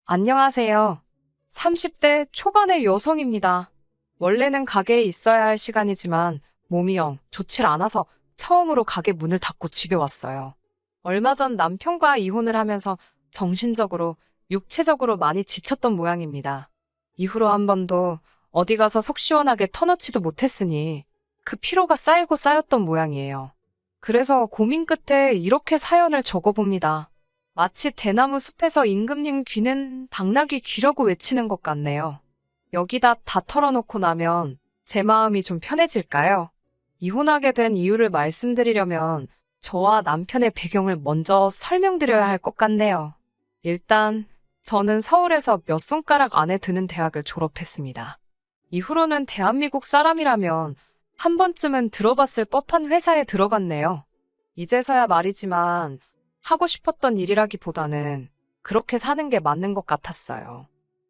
안녕하세요. 30대 초반의 여성입니다. 원래는 가게에 있어야 할 시간이지만 몸이 영 좋질 않아서 처음으로 가게 문을 닫고 집에 왔어요. 얼마 전 남편과 이혼을 하면서 정신적으로, 육체적으로 많이 지쳤던 모양입니다. 이후로 한 번도 어디 가서 속 시원하게 터놓지도 못했으니 그 피로가 쌓이고 쌓였던 모양이에요. 그래서 고민 끝에 이렇게 사연을 적어봅니다. 마치 대나무 숲에서 임금님 귀는 당나귀 귀라고 외치는 것 같네요. 여기다 다 털어놓고 나면 제 마음이 좀 편해질까요? 이혼하게 된 이유를 말씀드리려면 저와 남편의 배경을 먼저 설명드려야 할 것 같네요. 일단 저는 서울에서 몇 손가락 안에 드는 대학을 졸업했습니다. 이후로는 대한민국 사람이라면 한 번쯤은 들어봤을 법한 회사에 들어갔네요. 이제서야 말이지만 하고 싶었던 일이라기보다는 그렇게 사는 게 맞는 것 같았어요.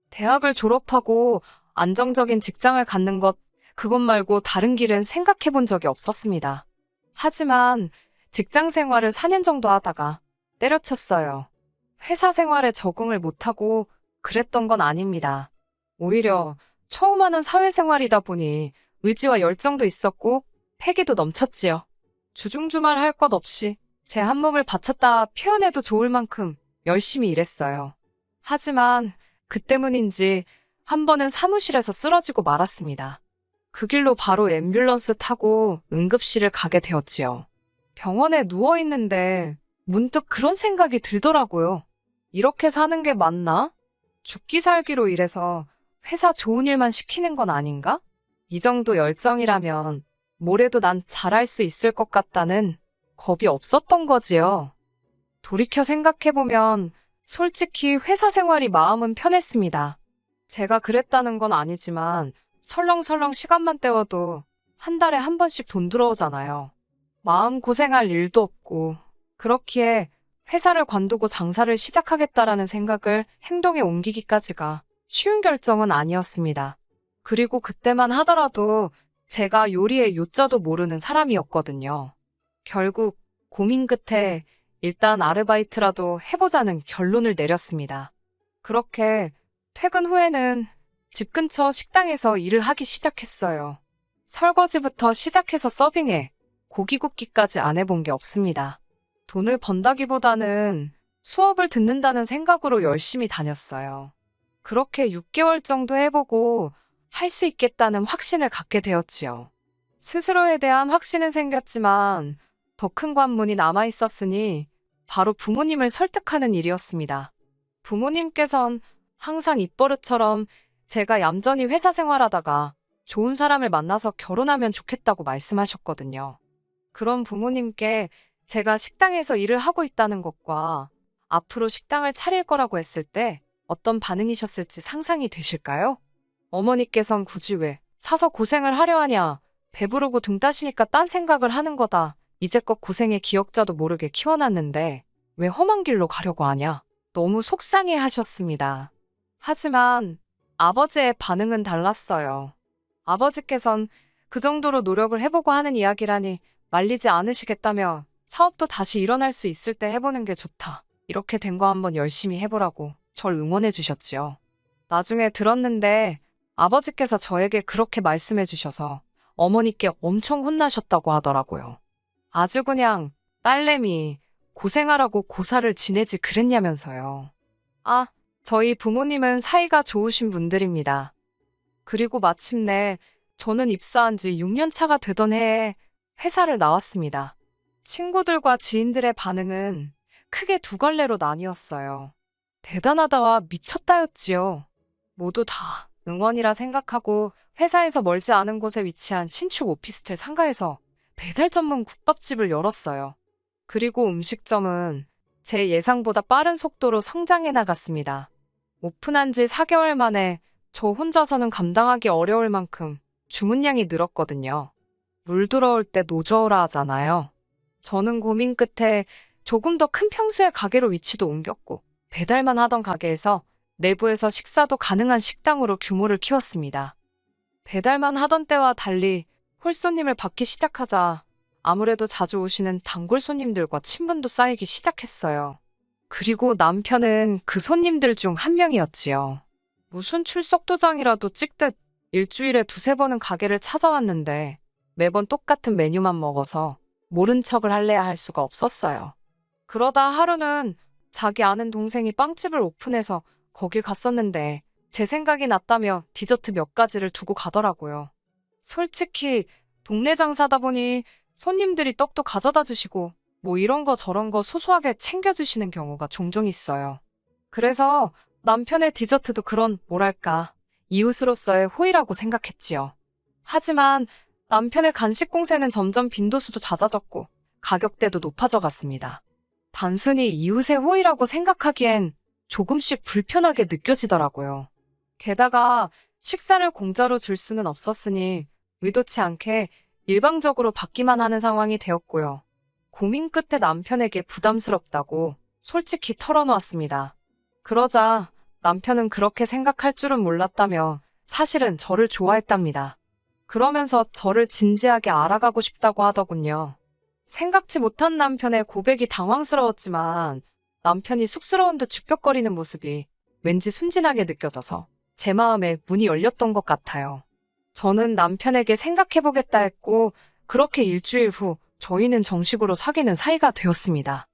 대학을 졸업하고 안정적인 직장을 갖는 것, 그것 말고 다른 길은 생각해 본 적이 없었습니다. 하지만 직장 생활을 4년 정도 하다가 때려쳤어요. 회사 생활에 적응을 못하고 그랬던 건 아닙니다. 오히려 처음 하는 사회생활이다 보니 의지와 열정도 있었고 패기도 넘쳤지요. 주중주말 할 것 없이 제 한 몸을 바쳤다 표현해도 좋을 만큼 열심히 일했어요. 하지만 그 때문인지 한 번은 사무실에서 쓰러지고 말았습니다. 그 길로 바로 앰뷸런스 타고 응급실을 가게 되었지요. 병원에 누워있는데 문득 그런 생각이 들더라고요. 이렇게 사는 게 맞나? 죽기 살기로 일해서 회사 좋은 일만 시키는 건 아닌가? 이 정도 열정이라면 뭐래도 난 잘할 수 있을 것 같다는 겁이 없었던 거지요. 돌이켜 생각해보면 솔직히 회사 생활이 마음은 편했습니다. 제가 그랬다는 건 아니지만 설렁설렁 시간만 때워도 한 달에 한 번씩 돈 들어오잖아요. 마음 고생할 일도 없고 그렇기에 회사를 관두고 장사를 시작하겠다라는 생각을 행동에 옮기기까지가 쉬운 결정은 아니었습니다. 그리고 그때만 하더라도 제가 요리의 요자도 모르는 사람이었거든요. 결국 고민 끝에 일단 아르바이트라도 해보자는 결론을 내렸습니다. 그렇게 퇴근 후에는 집 근처 식당에서 일을 하기 시작했어요. 설거지부터 시작해서 서빙에 고기 굽기까지 안 해본 게 없습니다. 돈을 번다기보다는 수업을 듣는다는 생각으로 열심히 다녔어요. 그렇게 6개월 정도 해보고 할 수 있겠다는 확신을 갖게 되었지요. 스스로에 대한 확신은 생겼지만 더 큰 관문이 남아있었으니 바로 부모님을 설득하는 일이었습니다. 부모님께선 항상 입버릇처럼 제가 얌전히 회사 생활하다가 좋은 사람을 만나서 결혼하면 좋겠다고 말씀하셨거든요. 그런 부모님께 제가 식당에서 일을 하고 있다는 것과 앞으로 식당을 차릴 거라고 했을 때 어떤 반응이셨을지 상상이 되실까요? 어머니께선 굳이 왜 사서 고생을 하려 하냐, 배부르고 등 따시니까 딴 생각을 하는 거다. 이제껏 고생의 기억자도 모르게 키워놨는데 왜 험한 길로 가려고 하냐. 너무 속상해 하셨습니다. 하지만 아버지의 반응은 달랐어요. 아버지께선 그 정도로 노력을 해보고 하는 이야기라니 말리지 않으시겠다며 사업도 다시 일어날 수 있을 때 해보는 게 좋다. 이렇게 된 거 한번 열심히 해보라고 절 응원해 주셨지요. 나중에 들었는데 아버지께서 저에게 그렇게 말씀해 주셔서 어머니께 엄청 혼나셨다고 하더라고요. 아주 그냥 딸내미 고생하라고 고사를 지내지 그랬냐면서요. 아, 저희 부모님은 사이가 좋으신 분들입니다. 그리고 마침내 저는 입사한 지 6년 차가 되던 해에 회사를 나왔습니다. 친구들과 지인들의 반응은 크게 두 갈래로 나뉘었어요. 대단하다와 미쳤다였지요. 모두 다 응원이라 생각하고 회사에서 멀지 않은 곳에 위치한 신축 오피스텔 상가에서 배달 전문 국밥집을 열었어요. 그리고 음식점은 제 예상보다 빠른 속도로 성장해 나갔습니다. 오픈한 지 4개월 만에 저 혼자서는 감당하기 어려울 만큼 주문량이 늘었거든요. 물 들어올 때 노저우라 하잖아요. 저는 고민 끝에 조금 더 큰 평수의 가게로 위치도 옮겼고 배달만 하던 가게에서 내부에서 식사도 가능한 식당으로 규모를 키웠습니다. 배달만 하던 때와 달리 홀손님을 받기 시작하자 아무래도 자주 오시는 단골 손님들과 친분도 쌓이기 시작했어요. 그리고 남편은 그 손님들 중 한 명이었지요. 무슨 출석 도장이라도 찍듯 일주일에 두세 번은 가게를 찾아왔는데 매번 똑같은 메뉴만 먹어서 모른 척을 할래야 할 수가 없었어요. 그러다 하루는 자기 아는 동생이 빵집을 오픈해서 거길 갔었는데 제 생각이 났다며 디저트 몇 가지를 두고 가더라고요. 솔직히 동네 장사다 보니 손님들이 떡도 가져다 주시고 뭐 이런 거 저런 거 소소하게 챙겨주시는 경우가 종종 있어요. 그래서 남편의 디저트도 그런 뭐랄까 이웃으로서의 호의라고 생각했지요. 하지만 남편의 간식 공세는 점점 빈도수도 잦아졌고 가격대도 높아져 갔습니다. 단순히 이웃의 호의라고 생각하기엔 조금씩 불편하게 느껴지더라고요. 게다가 식사를 공짜로 줄 수는 없었으니 의도치 않게 일방적으로 받기만 하는 상황이 되었고요. 고민 끝에 남편에게 부담스럽다고 솔직히 털어놓았습니다. 그러자 남편은 그렇게 생각할 줄은 몰랐다며 사실은 저를 좋아했답니다. 그러면서 저를 진지하게 알아가고 싶다고 하더군요. 생각지 못한 남편의 고백이 당황스러웠지만 남편이 쑥스러운 듯 주뼛거리는 모습이 왠지 순진하게 느껴져서 제 마음에 문이 열렸던 것 같아요. 저는 남편에게 생각해보겠다 했고 그렇게 일주일 후 저희는 정식으로 사귀는 사이가 되었습니다.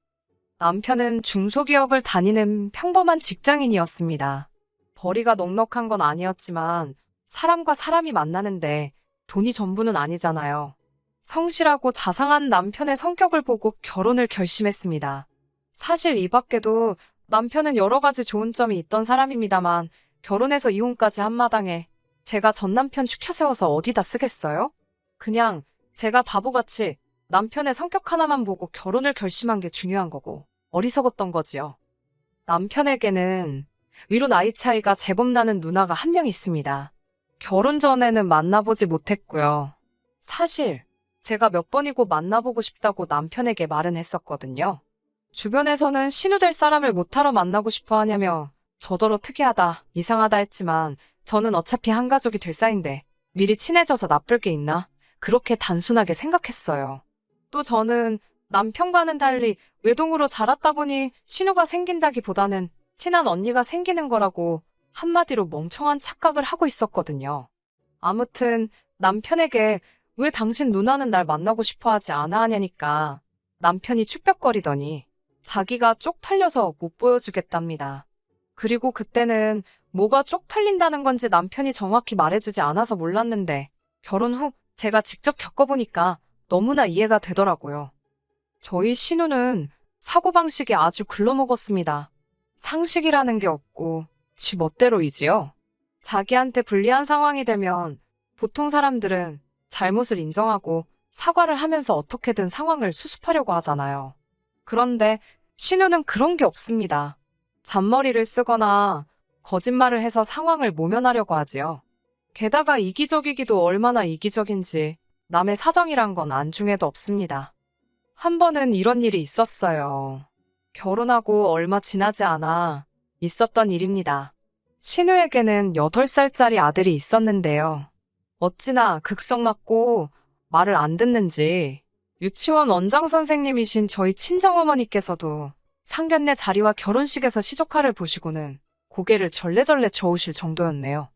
남편은 중소기업을 다니는 평범한 직장인이었습니다. 벌이가 넉넉한 건 아니었지만 사람과 사람이 만나는데 돈이 전부는 아니잖아요. 성실하고 자상한 남편의 성격을 보고 결혼을 결심했습니다. 사실 이 밖에도 남편은 여러 가지 좋은 점이 있던 사람입니다만 결혼해서 이혼까지 한 마당에 제가 전 남편 추켜 세워서 어디다 쓰겠어요? 그냥 제가 바보같이 남편의 성격 하나만 보고 결혼을 결심한 게 중요한 거고 어리석었던 거지요. 남편에게는 위로 나이 차이가 제법 나는 누나가 한 명 있습니다. 결혼 전에는 만나보지 못했고요. 사실 제가 몇 번이고 만나보고 싶다고 남편에게 말은 했었거든요. 주변에서는 신우될 사람을 못하러 만나고 싶어 하냐며 저더러 특이하다, 이상하다 했지만 저는 어차피 한 가족이 될 사이인데 미리 친해져서 나쁠 게 있나? 그렇게 단순하게 생각했어요. 또 저는 남편과는 달리 외동으로 자랐다 보니 신우가 생긴다기보다는 친한 언니가 생기는 거라고 한마디로 멍청한 착각을 하고 있었거든요. 아무튼 남편에게 왜 당신 누나는 날 만나고 싶어 하지 않아 하냐니까 남편이 축벽거리더니 자기가 쪽팔려서 못 보여주겠답니다. 그리고 그때는 뭐가 쪽팔린다는 건지 남편이 정확히 말해주지 않아서 몰랐는데 결혼 후 제가 직접 겪어보니까 너무나 이해가 되더라고요. 저희 신우는 사고방식이 아주 글러먹었습니다. 상식이라는 게 없고 지 멋대로이지요. 자기한테 불리한 상황이 되면 보통 사람들은 잘못을 인정하고 사과를 하면서 어떻게든 상황을 수습하려고 하잖아요. 그런데 신우는 그런 게 없습니다. 잔머리를 쓰거나 거짓말을 해서 상황을 모면하려고 하지요. 게다가 이기적이기도 얼마나 이기적인지 남의 사정이란 건 안중에도 없습니다. 한 번은 이런 일이 있었어요. 결혼하고 얼마 지나지 않아 있었던 일입니다. 신우에게는 8살짜리 아들이 있었는데요. 어찌나 극성맞고 말을 안 듣는지 유치원 원장 선생님이신 저희 친정어머니께서도 상견례 자리와 결혼식에서 시조카를 보시고는 고개를 절레절레 저으실 정도였네요.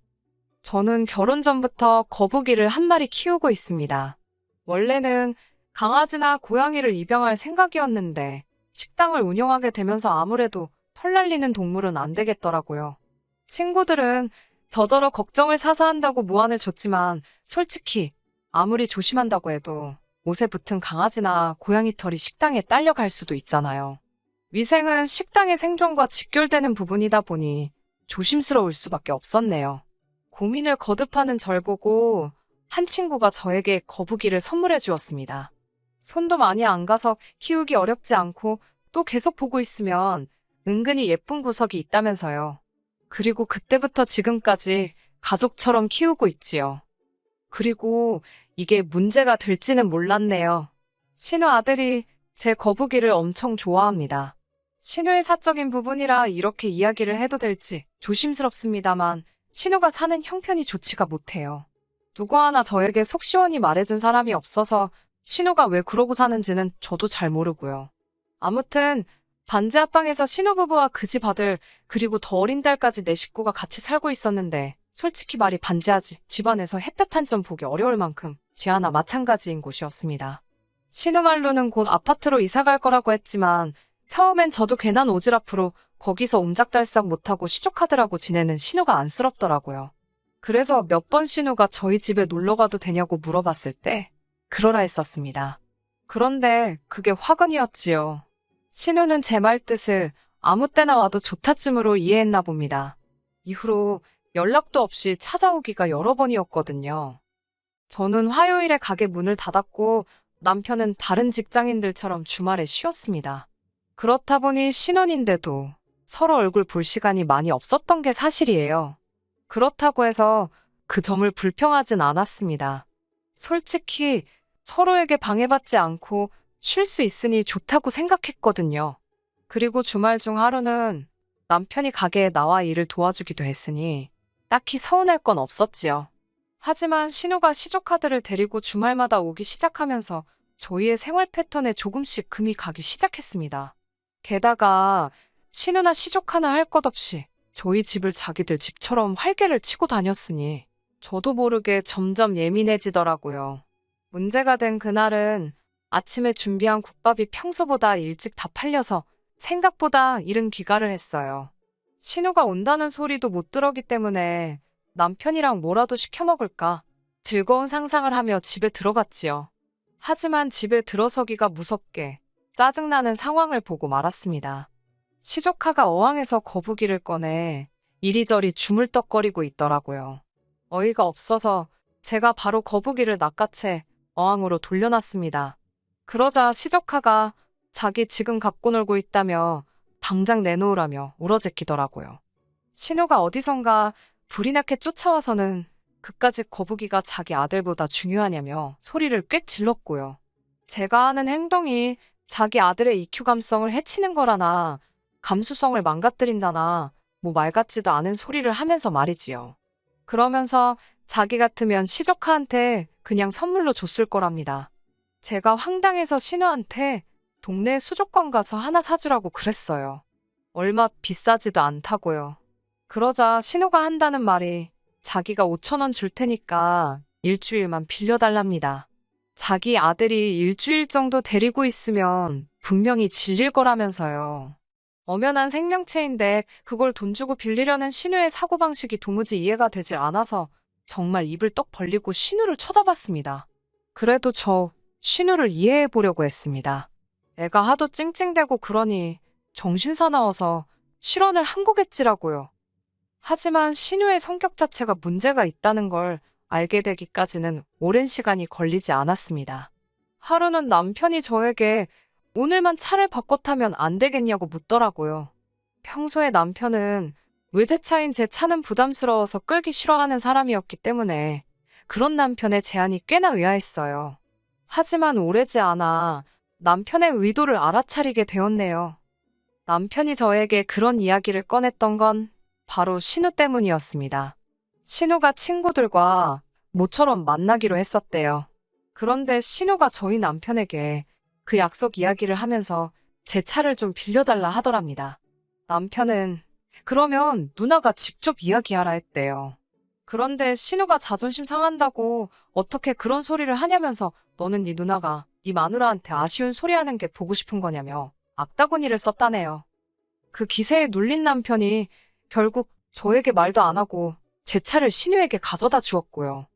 저는 결혼 전부터 거북이를 한 마리 키우고 있습니다. 원래는 강아지나 고양이를 입양할 생각이었는데 식당을 운영하게 되면서 아무래도 털 날리는 동물은 안 되겠더라고요. 친구들은 저더러 걱정을 사서 한다고 무안을 줬지만 솔직히 아무리 조심한다고 해도 옷에 붙은 강아지나 고양이 털이 식당에 딸려갈 수도 있잖아요. 위생은 식당의 생존과 직결되는 부분이다 보니 조심스러울 수밖에 없었네요. 고민을 거듭하는 절 보고 한 친구가 저에게 거북이를 선물해 주었습니다. 손도 많이 안 가서 키우기 어렵지 않고 또 계속 보고 있으면 은근히 예쁜 구석이 있다면서요. 그리고 그때부터 지금까지 가족처럼 키우고 있지요. 그리고 이게 문제가 될지는 몰랐네요. 신우 아들이 제 거북이를 엄청 좋아합니다. 신우의 사적인 부분이라 이렇게 이야기를 해도 될지 조심스럽습니다만 신우가 사는 형편이 좋지가 못해요. 누구 하나 저에게 속 시원히 말해준 사람이 없어서 신우가 왜 그러고 사는지는 저도 잘 모르고요. 아무튼 반지 합방에서 신혼부부와 그 집 아들, 그리고 더 어린 딸까지 내 식구가 같이 살고 있었는데 솔직히 말이 반지하지 집안에서 햇볕 한 점 보기 어려울 만큼 지하나 마찬가지인 곳이었습니다. 신우 말로는 곧 아파트로 이사 갈 거라고 했지만 처음엔 저도 괜한 오지랖으로 거기서 옴짝달싹 못하고 시조카드라고 지내는 신우가 안쓰럽더라고요. 그래서 몇 번 신우가 저희 집에 놀러 가도 되냐고 물어봤을 때 그러라 했었습니다. 그런데 그게 화근이었지요. 신우는 제 말 뜻을 아무 때나 와도 좋다쯤으로 이해했나 봅니다. 이후로 연락도 없이 찾아오기가 여러 번이었거든요. 저는 화요일에 가게 문을 닫았고 남편은 다른 직장인들처럼 주말에 쉬었습니다. 그렇다 보니 신혼인데도 서로 얼굴 볼 시간이 많이 없었던 게 사실이에요. 그렇다고 해서 그 점을 불평하진 않았습니다. 솔직히 서로에게 방해받지 않고 쉴 수 있으니 좋다고 생각했거든요. 그리고 주말 중 하루는 남편이 가게에 나와 일을 도와주기도 했으니 딱히 서운할 건 없었지요. 하지만 신우가 시조카드를 데리고 주말마다 오기 시작하면서 저희의 생활 패턴에 조금씩 금이 가기 시작했습니다. 게다가 신우나 시조카나 할 것 없이 저희 집을 자기들 집처럼 활개를 치고 다녔으니 저도 모르게 점점 예민해지더라고요. 문제가 된 그날은 아침에 준비한 국밥이 평소보다 일찍 다 팔려서 생각보다 이른 귀가를 했어요. 신우가 온다는 소리도 못 들었기 때문에 남편이랑 뭐라도 시켜 먹을까 즐거운 상상을 하며 집에 들어갔지요. 하지만 집에 들어서기가 무섭게 짜증나는 상황을 보고 말았습니다. 시조카가 어항에서 거북이를 꺼내 이리저리 주물떡거리고 있더라고요. 어이가 없어서 제가 바로 거북이를 낚아채 어항으로 돌려놨습니다. 그러자 시조카가 자기 지금 갖고 놀고 있다며 당장 내놓으라며 울어제끼더라고요. 신우가 어디선가 불이 나게 쫓아와서는 그까짓 거북이가 자기 아들보다 중요하냐며 소리를 꽥 질렀고요. 제가 하는 행동이 자기 아들의 EQ 감성을 해치는 거라나 감수성을 망가뜨린다나 뭐 말 같지도 않은 소리를 하면서 말이지요. 그러면서 자기 같으면 시조카한테 그냥 선물로 줬을 거랍니다. 제가 황당해서 신우한테 동네 수족관 가서 하나 사주라고 그랬어요. 얼마 비싸지도 않다고요. 그러자 신우가 한다는 말이 자기가 5,000원 줄 테니까 일주일만 빌려달랍니다. 자기 아들이 일주일 정도 데리고 있으면 분명히 질릴 거라면서요. 엄연한 생명체인데 그걸 돈 주고 빌리려는 신우의 사고방식이 도무지 이해가 되질 않아서 정말 입을 떡 벌리고 신우를 쳐다봤습니다. 그래도 저 신우를 이해해 보려고 했습니다. 애가 하도 찡찡대고 그러니 정신 사나워서 실언을 한 거겠지라고요. 하지만 신우의 성격 자체가 문제가 있다는 걸 알게 되기까지는 오랜 시간이 걸리지 않았습니다. 하루는 남편이 저에게 오늘만 차를 바꿔 타면 안 되겠냐고 묻더라고요. 평소에 남편은 외제차인 제 차는 부담스러워서 끌기 싫어하는 사람이었기 때문에 그런 남편의 제안이 꽤나 의아했어요. 하지만 오래지 않아 남편의 의도를 알아차리게 되었네요. 남편이 저에게 그런 이야기를 꺼냈던 건 바로 신우 때문이었습니다. 신우가 친구들과 모처럼 만나기로 했었대요. 그런데 신우가 저희 남편에게 그 약속 이야기를 하면서 제 차를 좀 빌려달라 하더랍니다. 남편은 그러면 누나가 직접 이야기하라 했대요. 그런데 신우가 자존심 상한다고 어떻게 그런 소리를 하냐면서 너는 네 누나가 네 마누라한테 아쉬운 소리 하는 게 보고 싶은 거냐며 악다구니를 썼다네요. 그 기세에 눌린 남편이 결국 저에게 말도 안 하고 제 차를 신우에게 가져다 주었고요.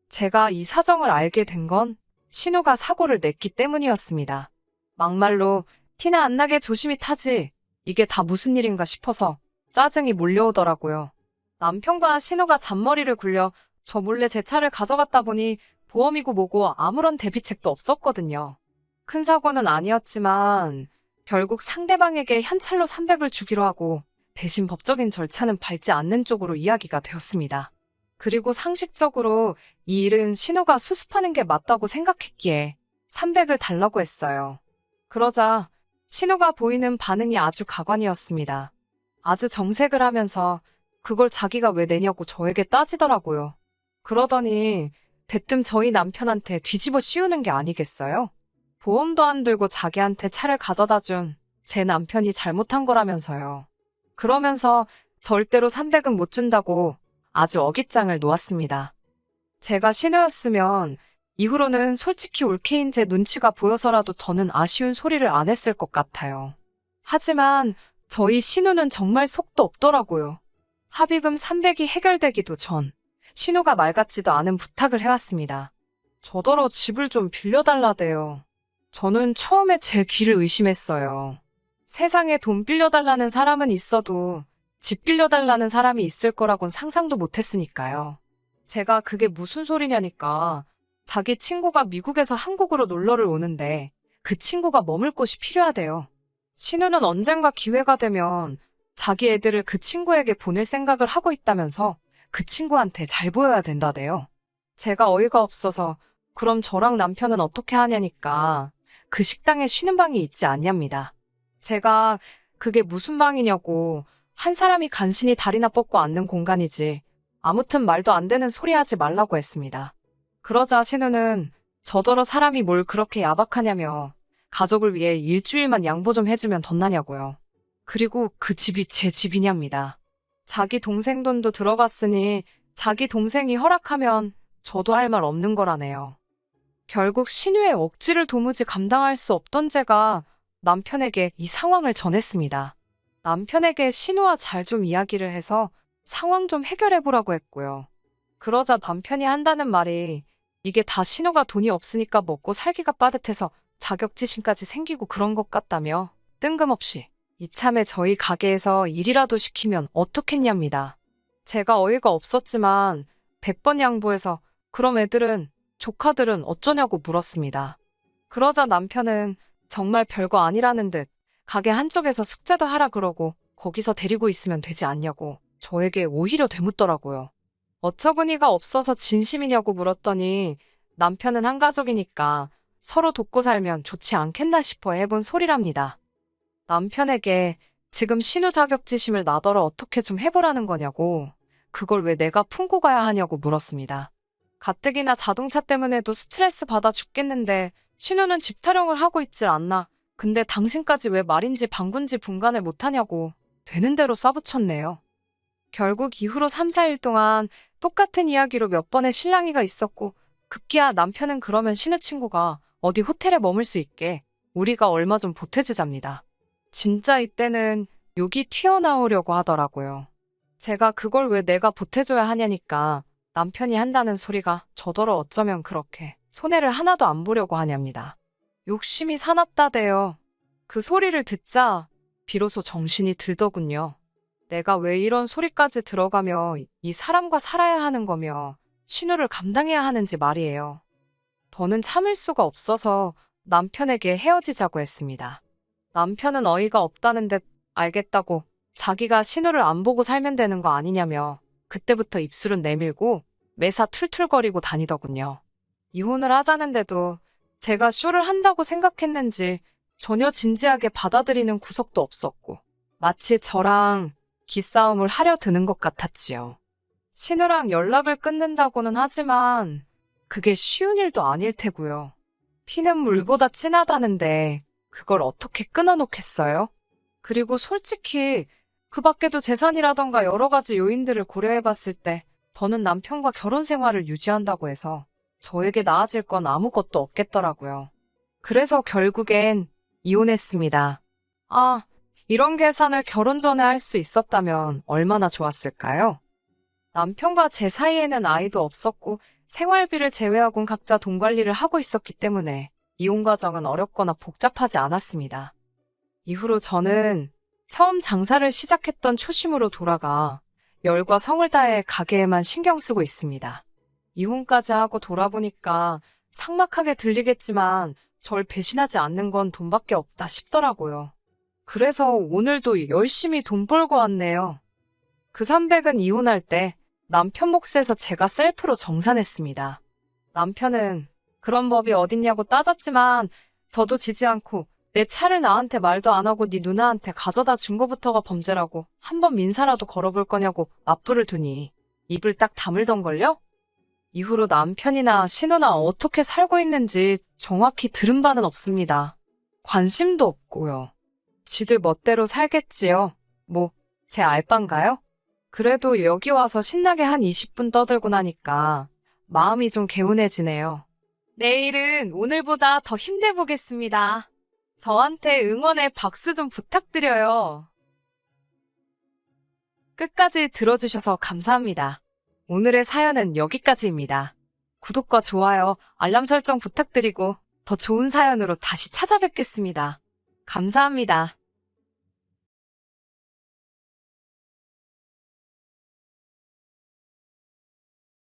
제가 이 사정을 알게 된 건 신우가 사고를 냈기 때문이었습니다. 막말로 티나 안 나게 조심히 타지 이게 다 무슨 일인가 싶어서 짜증이 몰려오더라고요. 남편과 신우가 잔머리를 굴려 저 몰래 제 차를 가져갔다 보니 보험이고 뭐고 아무런 대비책도 없었거든요. 큰 사고는 아니었지만 결국 상대방에게 현찰로 300을 주기로 하고 대신 법적인 절차는 밟지 않는 쪽으로 이야기가 되었습니다. 그리고 상식적으로 이 일은 신우가 수습하는 게 맞다고 생각했기에 300을 달라고 했어요. 그러자 신우가 보이는 반응이 아주 가관이었습니다. 아주 정색을 하면서 그걸 자기가 왜 내냐고 저에게 따지더라고요. 그러더니 대뜸 저희 남편한테 뒤집어 씌우는 게 아니겠어요? 보험도 안 들고 자기한테 차를 가져다 준 제 남편이 잘못한 거라면서요. 그러면서 절대로 300은 못 준다고 아주 어깃장을 놓았습니다. 제가 신우였으면 이후로는 솔직히 올케인 제 눈치가 보여서라도 더는 아쉬운 소리를 안 했을 것 같아요. 하지만 저희 신우는 정말 속도 없더라고요. 합의금 300이 해결되기도 전 신우가 말 같지도 않은 부탁을 해왔습니다. 저더러 집을 좀 빌려달라대요. 저는 처음에 제 귀를 의심했어요. 세상에 돈 빌려달라는 사람은 있어도 집 빌려달라는 사람이 있을 거라곤 상상도 못했으니까요. 제가 그게 무슨 소리냐니까 자기 친구가 미국에서 한국으로 놀러를 오는데 그 친구가 머물 곳이 필요하대요. 신우는 언젠가 기회가 되면 자기 애들을 그 친구에게 보낼 생각을 하고 있다면서 그 친구한테 잘 보여야 된다대요. 제가 어이가 없어서 그럼 저랑 남편은 어떻게 하냐니까 그 식당에 쉬는 방이 있지 않냐입니다. 제가 그게 무슨 방이냐고 한 사람이 간신히 다리나 뻗고 앉는 공간이지 아무튼 말도 안 되는 소리 하지 말라고 했습니다. 그러자 신우는 저더러 사람이 뭘 그렇게 야박하냐며 가족을 위해 일주일만 양보 좀 해주면 덧나냐고요. 그리고 그 집이 제 집이냐입니다. 자기 동생 돈도 들어갔으니 자기 동생이 허락하면 저도 할 말 없는 거라네요. 결국 신우의 억지를 도무지 감당할 수 없던 제가 남편에게 이 상황을 전했습니다. 남편에게 신우와 잘 좀 이야기를 해서 상황 좀 해결해보라고 했고요. 그러자 남편이 한다는 말이 이게 다 신우가 돈이 없으니까 먹고 살기가 빠듯해서 자격지심까지 생기고 그런 것 같다며 뜬금없이 이참에 저희 가게에서 일이라도 시키면 어떻겠냐입니다. 제가 어이가 없었지만 100번 양보해서 그럼 애들은 조카들은 어쩌냐고 물었습니다. 그러자 남편은 정말 별거 아니라는 듯 가게 한쪽에서 숙제도 하라 그러고 거기서 데리고 있으면 되지 않냐고 저에게 오히려 되묻더라고요. 어처구니가 없어서 진심이냐고 물었더니 남편은 한 가족이니까 서로 돕고 살면 좋지 않겠나 싶어 해본 소리랍니다. 남편에게 지금 신우 자격지심을 나더러 어떻게 좀 해보라는 거냐고 그걸 왜 내가 품고 가야 하냐고 물었습니다. 가뜩이나 자동차 때문에도 스트레스 받아 죽겠는데 신우는 집 타령을 하고 있질 않나. 근데 당신까지 왜 말인지 방군지 분간을 못하냐고 되는 대로 쏴붙였네요. 결국 이후로 3, 4일 동안 똑같은 이야기로 몇 번의 실랑이가 있었고 급기야 남편은 그러면 신우 친구가 어디 호텔에 머물 수 있게 우리가 얼마 좀 보태주잡니다. 진짜 이때는 욕이 튀어나오려고 하더라고요. 제가 그걸 왜 내가 보태줘야 하냐니까 남편이 한다는 소리가 저더러 어쩌면 그렇게 손해를 하나도 안 보려고 하냐입니다. 욕심이 사납다대요. 그 소리를 듣자 비로소 정신이 들더군요. 내가 왜 이런 소리까지 들어가며 이 사람과 살아야 하는 거며 신우를 감당해야 하는지 말이에요. 더는 참을 수가 없어서 남편에게 헤어지자고 했습니다. 남편은 어이가 없다는 듯 알겠다고 자기가 신우를 안 보고 살면 되는 거 아니냐며 그때부터 입술은 내밀고 매사 툴툴거리고 다니더군요. 이혼을 하자는데도 제가 쇼를 한다고 생각했는지 전혀 진지하게 받아들이는 구석도 없었고 마치 저랑 기싸움을 하려 드는 것 같았지요. 신우랑 연락을 끊는다고는 하지만 그게 쉬운 일도 아닐 테고요. 피는 물보다 진하다는데 그걸 어떻게 끊어놓겠어요? 그리고 솔직히 그 밖에도 재산이라던가 여러 가지 요인들을 고려해봤을 때 더는 남편과 결혼 생활을 유지한다고 해서 저에게 나아질 건 아무것도 없겠더라고요. 그래서 결국엔 이혼했습니다. 아, 이런 계산을 결혼 전에 할 수 있었다면 얼마나 좋았을까요? 남편과 제 사이에는 아이도 없었고 생활비를 제외하곤 각자 돈 관리를 하고 있었기 때문에 이혼 과정은 어렵거나 복잡하지 않았습니다. 이후로 저는 처음 장사를 시작했던 초심으로 돌아가 열과 성을 다해 가게에만 신경 쓰고 있습니다. 이혼까지 하고 돌아보니까 삭막하게 들리겠지만 절 배신하지 않는 건 돈밖에 없다 싶더라고요. 그래서 오늘도 열심히 돈 벌고 왔네요. 그 300은 이혼할 때 남편 몫에서 제가 셀프로 정산했습니다. 남편은 그런 법이 어딨냐고 따졌지만 저도 지지 않고 내 차를 나한테 말도 안 하고 네 누나한테 가져다 준 거부터가 범죄라고 한번 민사라도 걸어볼 거냐고 맞불을 두니 입을 딱 다물던걸요? 이후로 남편이나 신우나 어떻게 살고 있는지 정확히 들은 바는 없습니다. 관심도 없고요. 지들 멋대로 살겠지요. 뭐, 제 알바인가요? 그래도 여기 와서 신나게 한 20분 떠들고 나니까 마음이 좀 개운해지네요. 내일은 오늘보다 더 힘내보겠습니다. 저한테 응원의 박수 좀 부탁드려요. 끝까지 들어주셔서 감사합니다. 오늘의 사연은 여기까지입니다. 구독과 좋아요, 알람 설정 부탁드리고 더 좋은 사연으로 다시 찾아뵙겠습니다. 감사합니다.